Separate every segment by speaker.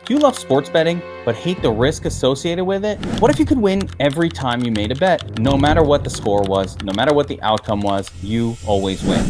Speaker 1: Do you love sports betting, but hate the risk associated with it? What if you could win every time you made a bet? No matter what the score was, no matter what the outcome was, you always win.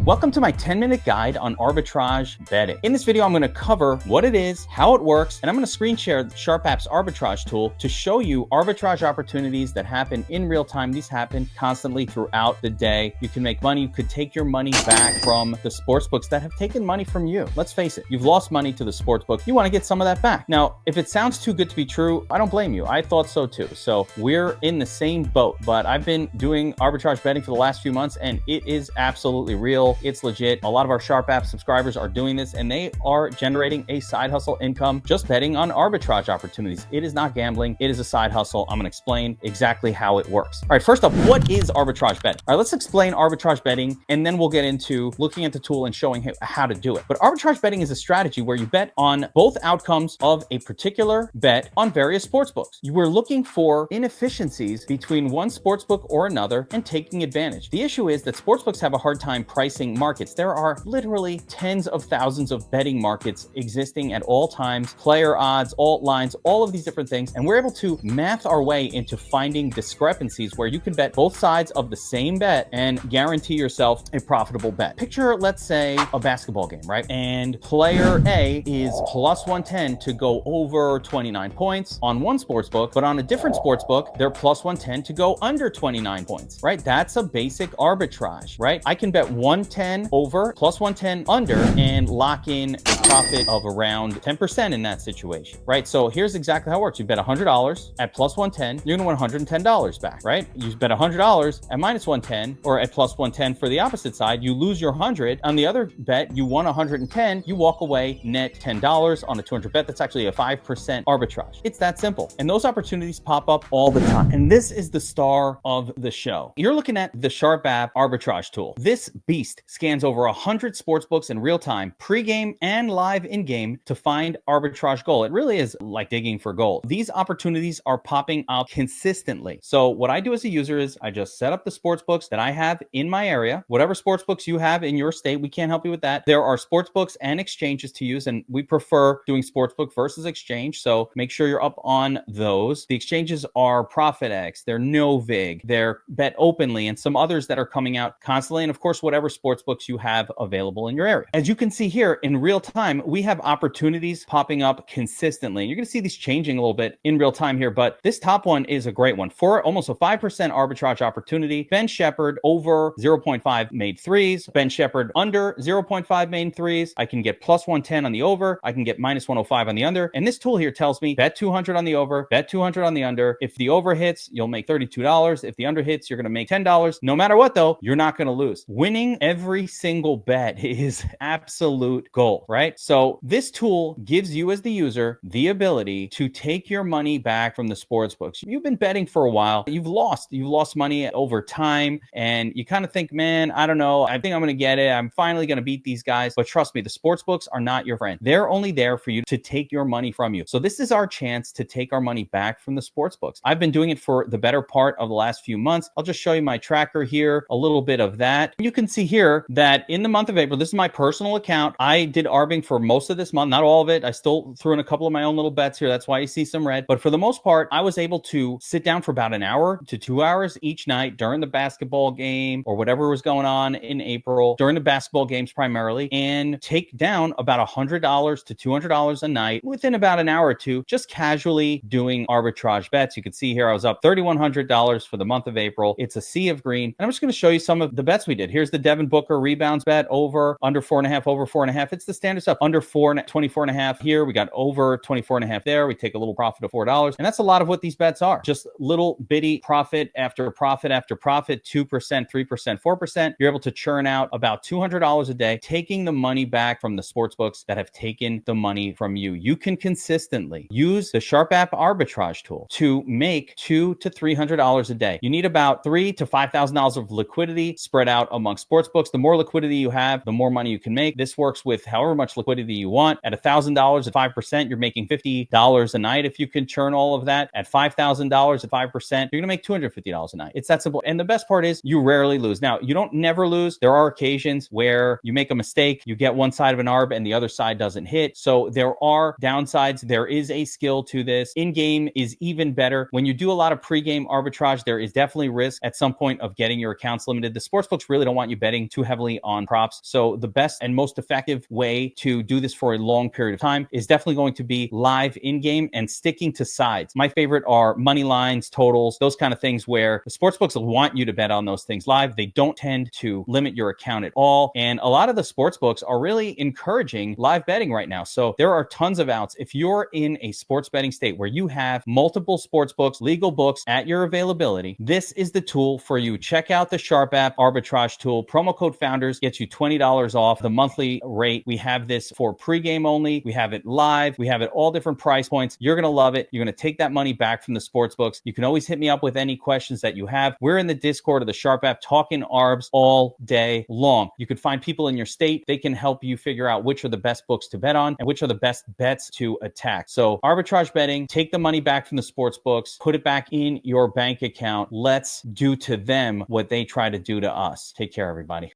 Speaker 1: Welcome to my 10-minute guide on arbitrage betting. In this video, I'm going to cover what it is, how it works, and I'm going to screen share the Sharp App's arbitrage tool to show you arbitrage opportunities that happen in real time. These happen constantly throughout the day. You can make money. You could take your money back from the sportsbooks that have taken money from you. Let's face it, you've lost money to the sportsbook. You want to get some of that back. Now, if it sounds too good to be true, I don't blame you. I thought so too. So we're in the same boat, but I've been doing arbitrage betting for the last few months, and it is absolutely real. It's legit. A lot of our Sharp App subscribers are doing this, and they are generating a side hustle income just betting on arbitrage opportunities. It is not gambling. It is a side hustle. I'm going to explain exactly how it works. All right, first up, what is arbitrage betting? All right, let's explain arbitrage betting, and then we'll get into looking at the tool and showing how to do it. But arbitrage betting is a strategy where you bet on both outcomes of a particular bet on various sportsbooks. You were looking for inefficiencies between one sportsbook or another and taking advantage. The issue is that sportsbooks have a hard time pricing markets. There are literally tens of thousands of betting markets existing at all times, player odds, alt lines, all of these different things. And we're able to math our way into finding discrepancies where you can bet both sides of the same bet and guarantee yourself a profitable bet. Picture, let's say, a basketball game, right? And player A is plus 110 to go over 29 points on one sportsbook, but on a different sportsbook, they're plus 110 to go under 29 points, right? That's a basic arbitrage, right? I can bet 110 over plus 110 under and lock in a profit of around 10% in that situation, right? So here's exactly how it works. You bet $100 at plus 110, you're gonna win $110 back, right? You bet $100 at minus 110 or at plus 110 for the opposite side, you lose your 100. On the other bet, you won 110, you walk away net $10 on a 200 bet. That's actually a 5% arbitrage. It's that simple. And those opportunities pop up all the time. And this is the star of the show. You're looking at the Sharp App arbitrage tool. This beast scans over 100 sportsbooks in real time, pre-game and live in-game to find arbitrage gold. It really is like digging for gold. These opportunities are popping up consistently. So what I do as a user is I just set up the sportsbooks that I have in my area. Whatever sportsbooks you have in your state, we can't help you with that. There are sportsbooks and exchanges to use, and we prefer doing sportsbook versus exchange. So make sure you're up on those. The exchanges are ProfitX, they're Novig, they're Bet Openly, and some others that are coming out constantly. And of course, whatever sportsbooks you have available in your area. As you can see here in real time, we have opportunities popping up consistently. You're going to see these changing a little bit in real time here, but this top one is a great one for almost a 5% arbitrage opportunity. Ben Shepherd over 0.5 made threes. Ben Shepherd under 0.5 made threes. I can get plus 110 on the over. I can get minus 105 on the under. And this tool here tells me bet 200 on the over, bet 200 on the under. If the over hits, you'll make $32. If the under hits, you're going to make $10. No matter what though, you're not going to lose. Winning every single bet is absolute gold, right? So this tool gives you as the user the ability to take your money back from the sports books. You've been betting for a while. You've lost money over time, and you kind of think, man, I don't know. I think I'm going to get it. I'm finally going to beat these guys. But trust me, the sports books are not your friend. They're only there for you to take your money from you. So this is our chance to take our money back from the sports books. I've been doing it for the better part of the last few months. I'll just show you my tracker here, a little bit of that. You can see here that in the month of April, this is my personal account. I did arbing for most of this month, not all of it. I still threw in a couple of my own little bets here. That's why you see some red. But for the most part, I was able to sit down for about an hour to 2 hours each night during the basketball game or whatever was going on in April, during the basketball games primarily, and take down about $100 to $200 a night within about an hour or two, just casually doing arbitrage bets. You can see here I was up $3,100 for the month of April. It's a sea of green. And I'm just going to show you some of the bets we did. Here's the Devin Booker rebounds bet over, under 4.5, over 4.5. It's the standard stuff. Under 24.5 here. We got over 24.5 there. We take a little profit of $4. And that's a lot of what these bets are. Just little bitty profit after profit after profit, 2%, 3%, 4%. You're able to churn out about $200 a day, taking the money back from the sports books that have taken the money from you. You can consistently use the Sharp App arbitrage tool to make $200 to $300 a day. You need about $3,000 to $5,000 of liquidity spread out among sports books. The more liquidity you have, the more money you can make. This works with however much liquidity you want. At $1,000 at 5%, you're making $50 a night if you can churn all of that. At $5,000 at 5%, you're going to make $250 a night. It's that simple. And the best part is you rarely lose. Now, you don't never lose. There are occasions where you make a mistake, you get one side of an arb and the other side doesn't hit. So there are downsides. There is a skill to this. In-game is even better. When you do a lot of pre-game arbitrage, there is definitely risk at some point of getting your accounts limited. The sportsbooks really don't want you betting too heavily on props. So the best and most effective way to do this for a long period of time is definitely going to be live in-game and sticking to sides. My favorite are money lines, totals, those kind of things where the sportsbooks will want you to bet on those things live. They don't tend to limit your account at all. And a lot of the sportsbooks are really encouraging live betting right now. So there are tons of outs. If you're in a sports betting state where you have multiple sports books, legal books at your availability, this is the tool for you. Check out the Sharp app arbitrage tool. Promo code Founders gets you $20 off the monthly rate. We have this for pregame only. We have it live. We have it all different price points. You're going to love it. You're going to take that money back from the sports books. You can always hit me up with any questions that you have. We're in the Discord of the Sharp app talking arbs all day long. You could find people in your state. They can help you figure out which are the best books to bet on and which are the best bets to attack. So arbitrage betting, take the money back from the sports books, put it back in your bank account. Let's do to them what they try to do to us. Take care, everybody.